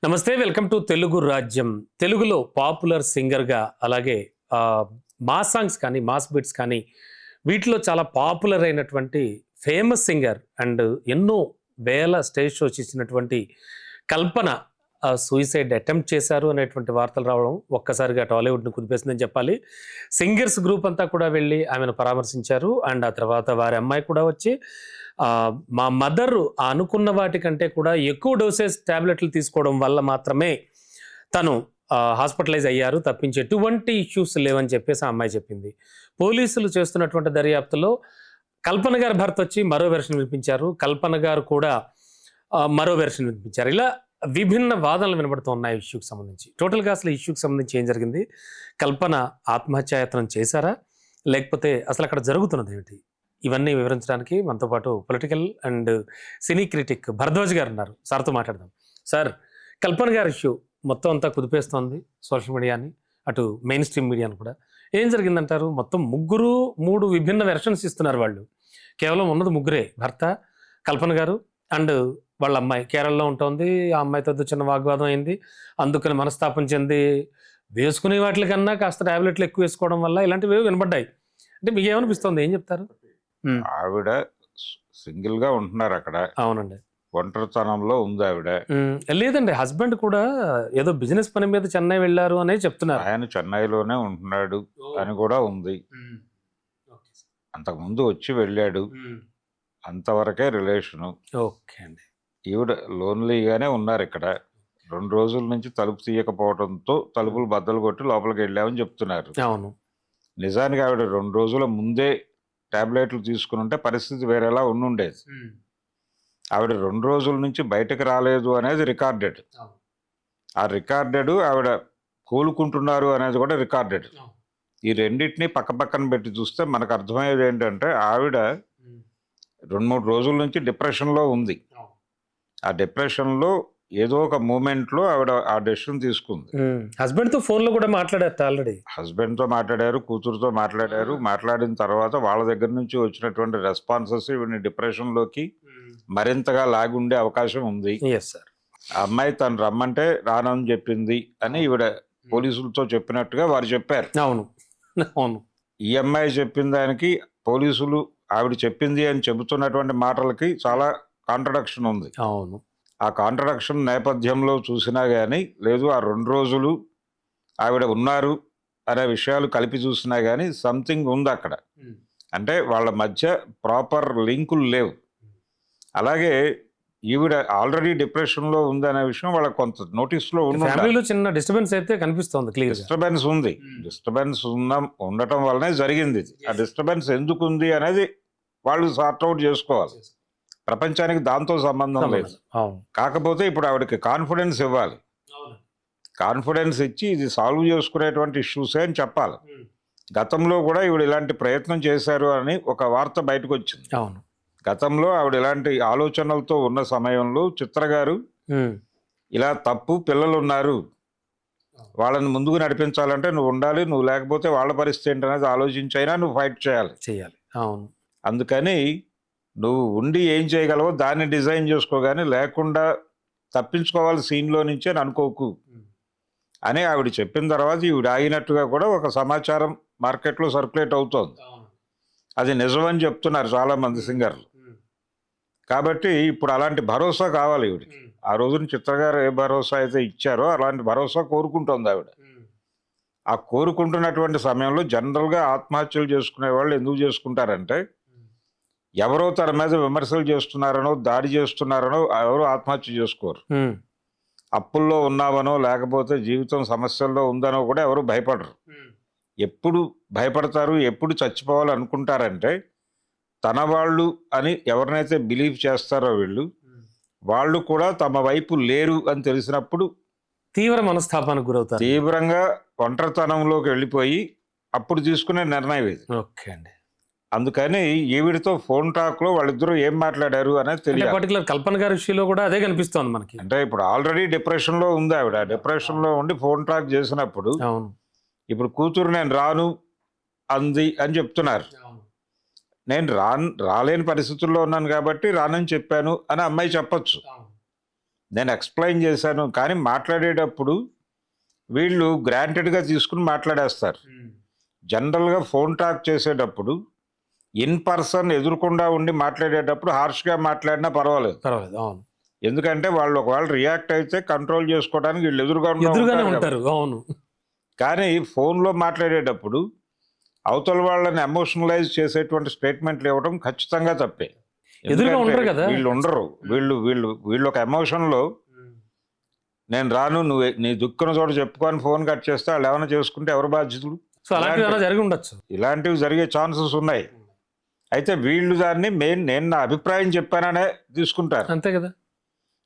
నమస్తే, welcome to Telugu రాజ్యం. తెలుగులో పాపులర్ సింగర్‌గా అలాగే మాస్ సాంగ్స్ కానీ, మాస్ బీట్స్ కానీ వీటిలో చాలా పాపులర్ అయినటువంటి ఫేమస్ సింగర్ అండ్ ఎన్నో వేల స్టేజ్ షోస్ ఇచ్చినటువంటి కల్పన సూసైడ్ అటెంప్ట్ చేశారు అనేటువంటి వార్తలు రావడం ఒక్కసారిగా టాలీవుడ్‌ని కుదిపేసిందని చెప్పాలి. సింగర్స్ గ్రూప్ అంతా కూడా వెళ్ళి ఆమెను పరామర్శించారు. అండ్ ఆ తర్వాత వారి అమ్మాయి కూడా వచ్చి మా మదర్ అనుకున్న వాటికంటే కూడా ఎక్కువ డోసేజ్ టాబ్లెట్లు తీసుకోవడం వల్ల మాత్రమే తను హాస్పిటలైజ్ అయ్యారు, తప్పించి ఎటువంటి ఇష్యూస్ లేవని చెప్పేసి ఆ అమ్మాయి చెప్పింది. పోలీసులు చేస్తున్నటువంటి దర్యాప్తులో కల్పన గారి భర్త వచ్చి మరో వెర్షన్ వినిపించారు, కల్పన గారు కూడా మరో వెర్షన్ వినిపించారు. ఇలా విభిన్న వాదనలు వినబడుతూ ఉన్నాయి ఇష్యూకి సంబంధించి. టోటల్గా అసలు ఇష్యూకి సంబంధించి ఏం జరిగింది? కల్పన ఆత్మహత్యాయత్నం చేశారా, లేకపోతే అసలు అక్కడ జరుగుతున్నది ఏమిటి? ఇవన్నీ వివరించడానికి మనతో పాటు political and cine critic Bharadwaj గారు ఉన్నారు. సార్తో మాట్లాడదాం. సార్, కల్పన గారి ఇష్యూ మొత్తం అంతా కుదిపేస్తోంది సోషల్ మీడియాని, అటు మెయిన్ స్ట్రీమ్ మీడియాని కూడా. ఏం జరిగిందంటారు? మొత్తం మూడు విభిన్న వెర్షన్స్ ఇస్తున్నారు వాళ్ళు. కేవలం ఉన్నది ముగ్గురే, భర్త, కల్పన గారు అండ్ వాళ్ళ అమ్మాయి. కేరళలో ఉంటుంది. ఆ అమ్మాయితో చిన్న వాగ్వాదం అయింది, అందుకని మనస్తాపం చెంది వేసుకునే వాటికన్నా కాస్త టాబ్లెట్లు ఎక్కువ వేసుకోవడం వల్ల ఇలాంటివి వినబడ్డాయి. అంటే మీకు ఏమనిపిస్తుంది, ఏం చెప్తారు? ఆవిడ సింగిల్ గా ఉంటున్నారు అక్కడ. అవునండి, ఒంటరితనంలో ఉంది ఆవిడ. లేదండి, హస్బెండ్ కూడా ఏదో బిజినెస్ పని మీద చెన్నై వెళ్ళారు అనే చెప్తున్నారు. ఆయన చెన్నైలోనే ఉంటున్నాడు అని కూడా ఉంది. అంతకుముందు వచ్చి వెళ్ళాడు, అంతవరకే రిలేషను. ఓకే అండి. ఈవిడ లోన్లీగానే ఉన్నారు ఇక్కడ. 2 రోజుల నుంచి తలుపు తీయకపోవడంతో తలుపులు బద్దలు కొట్టి లోపలికి వెళ్ళామని చెప్తున్నారు. అవును, నిజానికి ఆవిడ 2 రోజుల ముందే టాబ్లెట్లు తీసుకుని ఉంటే పరిస్థితి వేరేలా ఉండుండేది. ఆవిడ 2 రోజుల నుంచి బయటకు రాలేదు అనేది రికార్డెడ్. ఆ రికార్డెడ్ ఆవిడ కోలుకుంటున్నారు అనేది కూడా రికార్డెడ్. ఈ రెండింటినీ పక్కన పెట్టి చూస్తే మనకు అర్థమయ్యేది ఏంటంటే ఆవిడ 2-3 రోజుల నుంచి డిప్రెషన్లో ఉంది. ఆ డిప్రెషన్లో ఏదో ఒక మూమెంట్లో ఆవిడ ఆ డెసిషన్ తీసుకుంది. హస్బెండ్తో ఫోన్లో కూడా మాట్లాడారు ఆల్రెడీ. హస్బెండ్తో మాట్లాడారు, కూతురుతో మాట్లాడారు. మాట్లాడిన తర్వాత వాళ్ళ దగ్గర నుంచి వచ్చినటువంటి రెస్పాన్సెస్ ఈవిని డిప్రెషన్లోకి మరింతగా లాగుండే అవకాశం ఉంది. ఆ అమ్మాయి తను రమ్మంటే రానని చెప్పింది అని ఈవిడ పోలీసులతో చెప్పినట్టుగా వారు చెప్పారు. అవును అవును. ఈ అమ్మాయి చెప్పిన దానికి పోలీసులు ఆవిడ చెప్పింది అని చెబుతున్నటువంటి మాటలకి చాలా కాంట్రడక్షన్ ఉంది. అవును. ఆ కాంట్రడక్షన్ నేపథ్యంలో చూసినా కానీ, లేదు ఆ 2 రోజులు ఆవిడ ఉన్నారు అనే విషయాలు కలిపి చూసినా కానీ సంథింగ్ ఉంది అక్కడ. అంటే వాళ్ళ మధ్య ప్రాపర్ లింకులు లేవు. అలాగే ఈవిడ ఆల్రెడీ డిప్రెషన్లో ఉంది అనే విషయం వాళ్ళకి కొంత నోటీస్లో ఉంది. చిన్న డిస్టర్బెన్స్ అయితే కనిపిస్తుంది. డిస్టర్బెన్స్ ఉంది. డిస్టర్బెన్స్ ఉండటం వల్లనే జరిగింది. ఆ డిస్టర్బెన్స్ ఎందుకు ఉంది అనేది వాళ్ళు సార్ట్అవుట్ చేసుకోవాలి. ప్రపంచానికి దాంతో సంబంధం లేదు. కాకపోతే ఇప్పుడు ఆవిడకి కాన్ఫిడెన్స్ ఇవ్వాలి. కాన్ఫిడెన్స్ ఇచ్చి ఇది సాల్వ్ చేసుకునేటువంటి ఇష్యూసే అని చెప్పాలి. గతంలో కూడా ఈవిడ ఇలాంటి ప్రయత్నం చేశారు అని ఒక వార్త బయటకు వచ్చింది. గతంలో ఆవిడ ఇలాంటి ఆలోచనలతో ఉన్న సమయంలో చిత్ర గారు ఇలా తప్పు, పిల్లలు ఉన్నారు, వాళ్ళని ముందుకు నడిపించాలంటే నువ్వు ఉండాలి, నువ్వు లేకపోతే వాళ్ళ పరిస్థితి ఏంటనేది ఆలోచించైనా నువ్వు ఫైట్ చేయాలి. అవును. అందుకని నువ్వు ఉండి ఏం చేయగలవో దాన్ని డిజైన్ చేసుకోగాని లేకుండా తప్పించుకోవాలి సీన్లో నుంచి అని అనుకోకు అని ఆవిడ చెప్పిన తర్వాత ఈవిడ ఆగినట్టుగా కూడా ఒక సమాచారం మార్కెట్లో సర్క్యులేట్ అవుతోంది. అది నిజమని చెప్తున్నారు చాలామంది సింగర్లు. కాబట్టి ఇప్పుడు అలాంటి భరోసా కావాలి ఈవిడికి. ఆ రోజున చిత్రగారు ఏ భరోసా అయితే ఇచ్చారో అలాంటి భరోసా కోరుకుంటోంది ఆవిడ. ఆ కోరుకుంటున్నటువంటి సమయంలో జనరల్గా ఆత్మహత్యలు చేసుకునే వాళ్ళు ఎందుకు చేసుకుంటారంటే, ఎవరో తన మీద విమర్శలు చేస్తున్నారనో, దాడి చేస్తున్నారనో ఎవరో ఆత్మహత్య చేసుకోరు. అప్పుల్లో ఉన్నామనో, లేకపోతే జీవితం సమస్యల్లో ఉందనో కూడా ఎవరు భయపడరు. ఎప్పుడు భయపడతారు, ఎప్పుడు చచ్చిపోవాలనుకుంటారంటే, తన వాళ్ళు అని ఎవరినైతే బిలీవ్ చేస్తారో వాళ్ళు కూడా తమ వైపు లేరు అని తెలిసినప్పుడు తీవ్ర మనస్తాపానికి గురవుతారు. తీవ్రంగా ఒంటరితనంలోకి వెళ్ళిపోయి అప్పుడు తీసుకునే నిర్ణయం ఇది. ఓకే అండి. అందుకని ఈవిడితో ఫోన్ టాక్ లో వాళ్ళిద్దరూ ఏం మాట్లాడారు అనేది తెలియదు. పర్టికులర్ కల్పన గారి విషయంలో కూడా అదే కనిపిస్తోంది మనకి. అంటే ఇప్పుడు ఆల్రెడీ డిప్రెషన్ లో ఉంది ఆవిడ. డిప్రెషన్ లో ఉండి ఫోన్ టాక్ చేసినప్పుడు ఇప్పుడు కూతురు నేను రాను అంది అని చెప్తున్నారు. నేను రాలేని పరిస్థితుల్లో ఉన్నాను కాబట్టి రానని చెప్పాను అని అమ్మాయి చెప్పచ్చు. నేను ఎక్స్ప్లెయిన్ చేశాను, కానీ మాట్లాడేటప్పుడు వీళ్ళు గ్రాంటెడ్గా తీసుకుని మాట్లాడేస్తారు. జనరల్గా ఫోన్ టాక్ చేసేటప్పుడు ఇన్ పర్సన్ ఎదురుకుండా ఉండి మాట్లాడేటప్పుడు హార్ష్గా మాట్లాడినా పర్వాలేదు. పర్వాలేదు, అవును. ఎందుకంటే వాళ్ళు ఒకవేళ రియాక్ట్ అయితే కంట్రోల్ చేసుకోవడానికి వీళ్ళు ఎదురుగానే ఉంటారు కదా. ఉంటారు, అవును. కానీ ఫోన్లో మాట్లాడేటప్పుడు అవతల వాళ్ళని ఎమోషనలైజ్ చేసేటువంటి స్టేట్మెంట్లు ఇవ్వడం ఖచ్చితంగా తప్పే. ఎదురుగా ఎందుకంటే ఉండరు కదా. వీళ్ళు ఉండరు. వీళ్ళు ఒక ఎమోషన్లో నేను రాను, నువ్వు నీ దుఃఖం చోట చెప్పుకొని ఫోన్ కట్ చేస్తే వాళ్ళు ఏమైనా చేసుకుంటే ఎవరు బాధ్యతలు? సో అలాంటివి ఏమైనా జరిగి ఉండొచ్చు. ఇలాంటివి జరిగే ఛాన్సెస్ ఉన్నాయి. అయితే వీళ్ళు దాన్ని నేను నా అభిప్రాయం చెప్పాననే తీసుకుంటారు. అంతే కదా.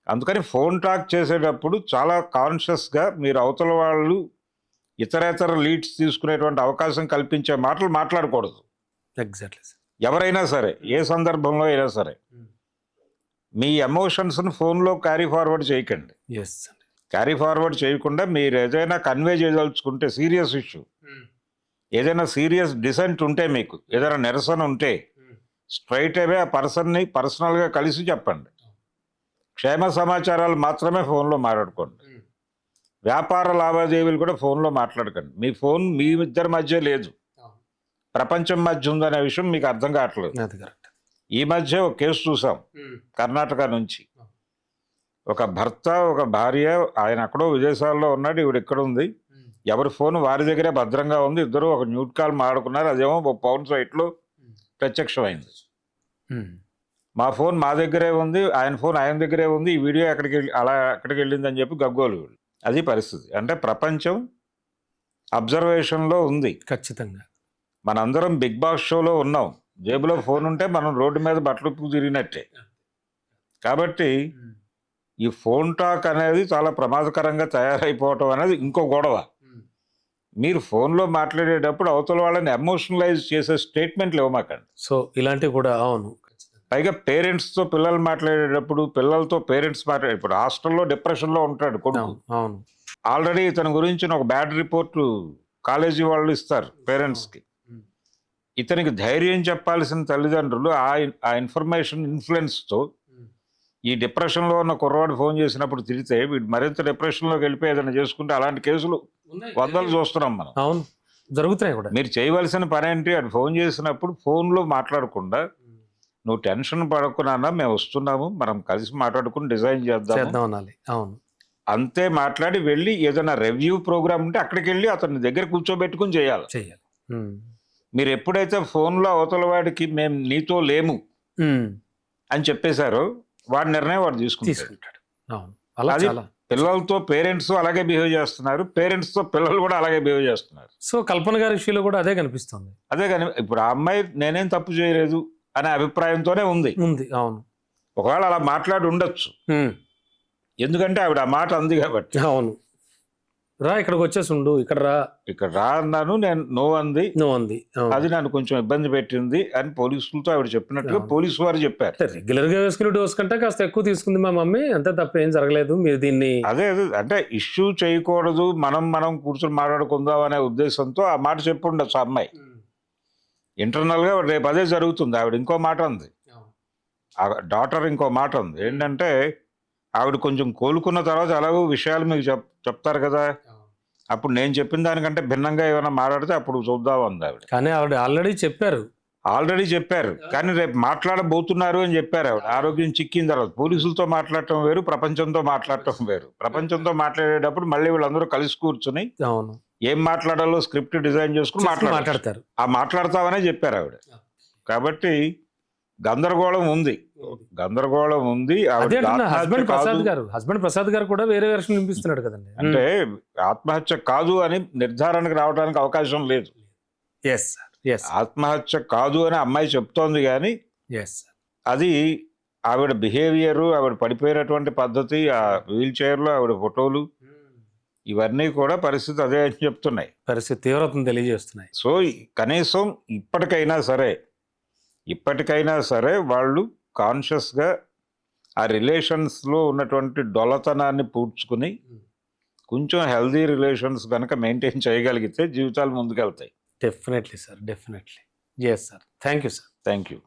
అందుకని ఫోన్ టాక్ చేసేటప్పుడు చాలా కాన్షియస్గా మీరు అవతల వాళ్ళు ఇతరేతర లీడ్స్ తీసుకునేటువంటి అవకాశం కల్పించే మాటలు మాట్లాడకూడదు. Exactly sir. ఎవరైనా సరే, ఏ సందర్భంలో అయినా సరే మీ ఎమోషన్స్ని ఫోన్లో క్యారీ ఫార్వర్డ్ చేయకండి. ఎస్ అండి. క్యారీ ఫార్వర్డ్ చేయకుండా మీరు ఏదైనా కన్వే చేయదలుచుకుంటే సీరియస్ ఇష్యూ, ఏదైనా సీరియస్ డిసెంట్ ఉంటే, మీకు ఏదైనా నిరసన ఉంటే స్ట్రైట్ అవే ఆ పర్సన్ని పర్సనల్గా కలిసి చెప్పండి. క్షేమ సమాచారాలు మాత్రమే ఫోన్లో మాట్లాడుకోండి. వ్యాపార లావాదేవీలు కూడా ఫోన్లో మాట్లాడకండి. మీ ఫోన్ మీ ఇద్దరి మధ్య లేదు, ప్రపంచం మధ్య ఉందనే విషయం మీకు అర్థం కావట్లేదు. అది కరెక్ట్. ఈ మధ్య ఒక కేసు చూసాం కర్ణాటక నుంచి. ఒక భర్త, ఒక భార్య, ఆయన ఎక్కడో విదేశాల్లో ఉన్నాడు, ఈవిడ ఇక్కడ ఉంది. ఎవరి ఫోన్ వారి దగ్గరే భద్రంగా ఉంది. ఇద్దరు ఒక న్యూట్ కాల్ మాట్లాడుకున్నారు. అదేమో ఒక పౌన్ సైట్లో ప్రత్యక్షమైంది. మా ఫోన్ మా దగ్గరే ఉంది, ఆయన ఫోన్ ఆయన దగ్గరే ఉంది, ఈ వీడియో ఎక్కడికి వెళ్ళిందని చెప్పి గగ్గోలు. అది పరిస్థితి. అంటే ప్రపంచం అబ్జర్వేషన్లో ఉంది. ఖచ్చితంగా. మనందరం బిగ్ బాస్ షోలో ఉన్నాం. జేబులో ఫోన్ ఉంటే మనం రోడ్డు మీద బట్టలు తిరిగినట్టే. కాబట్టి ఈ ఫోన్ టాక్ అనేది చాలా ప్రమాదకరంగా తయారైపోవటం అనేది ఇంకో గొడవ. మీరు ఫోన్లో మాట్లాడేటప్పుడు అవతల వాళ్ళని ఎమోషనలైజ్ చేసే స్టేట్మెంట్లు ఇవ్వమాకండి. సో ఇలాంటివి కూడా, అవును. పైగా పేరెంట్స్తో పిల్లలు మాట్లాడేటప్పుడు, పిల్లలతో పేరెంట్స్ ఇప్పుడు హాస్టల్లో డిప్రెషన్లో ఉంటాడు కొడుకు. అవును. ఆల్రెడీ ఇతని గురించి ఒక బ్యాడ్ రిపోర్ట్ కాలేజీ వాళ్ళు ఇస్తారు పేరెంట్స్కి. ఇతనికి ధైర్యం చెప్పాల్సిన తల్లిదండ్రులు ఆ ఇన్ఫర్మేషన్ ఇన్ఫ్లుయెన్స్తో ఈ డిప్రెషన్లో ఉన్న కుర్రవాడు ఫోన్ చేసినప్పుడు తిరిగితే వీడు మరింత డిప్రెషన్లోకి వెళ్ళిపోయి ఏదైనా చేసుకుంటే అలాంటి కేసులు వందలు చూస్తున్నాం మనం. అవును, జరుగుతున్నాయి కూడా. మీరు చేయవలసిన పని ఏంటి? అది ఫోన్ చేసినప్పుడు ఫోన్లో మాట్లాడకుండా, నువ్వు టెన్షన్ పడకున్నా, మేము వస్తున్నాము, మనం కలిసి మాట్లాడుకుని డిజైన్ చేద్దాం అనాలి. అవును, అంతే. మాట్లాడి వెళ్ళి ఏదైనా రివ్యూ ప్రోగ్రామ్ ఉంటే అక్కడికి వెళ్ళి అతని దగ్గర కూర్చోబెట్టుకుని చేయాలి. మీరు ఎప్పుడైతే ఫోన్లో అవతల వాడికి మేము నీతో లేము అని చెప్పేశారో వాడి నిర్ణయం వాడు తీసుకుంటాడు. అది పిల్లలతో పేరెంట్స్ అలాగే బిహేవ్ చేస్తున్నారు, పేరెంట్స్తో పిల్లలు కూడా అలాగే బిహేవ్ చేస్తున్నారు. సో కల్పన గారి విషయంలో కూడా అదే కనిపిస్తుంది. అదే కానీ ఇప్పుడు ఆ అమ్మాయి నేనేం తప్పు చేయలేదు అనే అభిప్రాయంతోనే ఉంది. అవును. ఒకవేళ అలా మాట్లాడి ఉండొచ్చు, ఎందుకంటే ఆవిడ ఆ మాట అంది కాబట్టి. అవును, రా ఇక్కడికి వచ్చేసి ఉండు, ఇక్కడ రా అన్నాను, నేను నో అంది. అది నన్ను కొంచెం ఇబ్బంది పెట్టింది అని పోలీసులతో ఆవిడ చెప్పినట్టుగా పోలీసు వారు చెప్పారు. రెగ్యులర్ గా వేసుకునే డోస్ కంటే కాస్త ఎక్కువ తీసుకుంది మా మమ్మీ, అంతే తప్ప ఏం జరగలేదు, మీరు దీన్ని అదే అంటే ఇష్యూ చేయకూడదు, మనం కూర్చొని మాట్లాడుకుందాం అనే ఉద్దేశంతో ఆ మాట చెప్పి ఉండొచ్చు ఆ అమ్మాయి. ఇంటర్నల్గా రేపు అదే జరుగుతుంది. ఆవిడ ఇంకో మాట ఉంది, ఆ డాటర్ ఇంకో మాట ఉంది. ఏంటంటే ఆవిడ కొంచెం కోలుకున్న తర్వాత ఎలాగో విషయాలు మీకు చెప్తారు కదా, అప్పుడు నేను చెప్పిన దానికంటే భిన్నంగా ఏమైనా మాట్లాడితే అప్పుడు చూద్దాం అంది ఆవిడ. కానీ ఆవిడ ఆల్రెడీ చెప్పారు, కానీ రేపు మాట్లాడబోతున్నారు అని చెప్పారు ఆవిడ. ఆరోగ్యం చిక్కిన తర్వాత పోలీసులతో మాట్లాడటం వేరు, ప్రపంచంతో మాట్లాడటం వేరు. ప్రపంచంతో మాట్లాడేటప్పుడు మళ్ళీ వీళ్ళందరూ కలిసి కూర్చుని ఏం మాట్లాడాలో స్క్రిప్ట్ డిజైన్ చేసుకుని మాట్లాడతారు. ఆ మాట్లాడతామనే చెప్పారు ఆవిడ. కాబట్టి గందరగోళం ఉంది. హస్బెండ్ ప్రసాద్ గారు కూడా వేరే వెర్షన్ వినిపిస్తున్నాడు కదండి. అంటే ఆత్మహత్య కాదు అని నిర్ధారణకు రావడానికి అవకాశం లేదు. ఆత్మహత్య కాదు అని అమ్మాయి చెప్తోంది, కానీ అది ఆవిడ బిహేవియరు, ఆవిడ పడిపోయినటువంటి పద్ధతి, ఆ వీల్ చైర్లో ఆవిడ ఫోటోలు, ఇవన్నీ కూడా పరిస్థితి అదే అని చెప్తున్నాయి. పరిస్థితి తీవ్రతను తెలియజేస్తున్నాయి. సో కనీసం ఇప్పటికైనా సరే వాళ్ళు కాన్షియస్గా ఆ రిలేషన్స్లో ఉన్నటువంటి డొలతనాన్ని పూడ్చుకుని కొంచెం హెల్దీ రిలేషన్స్ కనుక మెయింటైన్ చేయగలిగితే జీవితాలు ముందుకెళ్తాయి. Definitely sir, definitely. Yes sir, thank you sir. Thank you.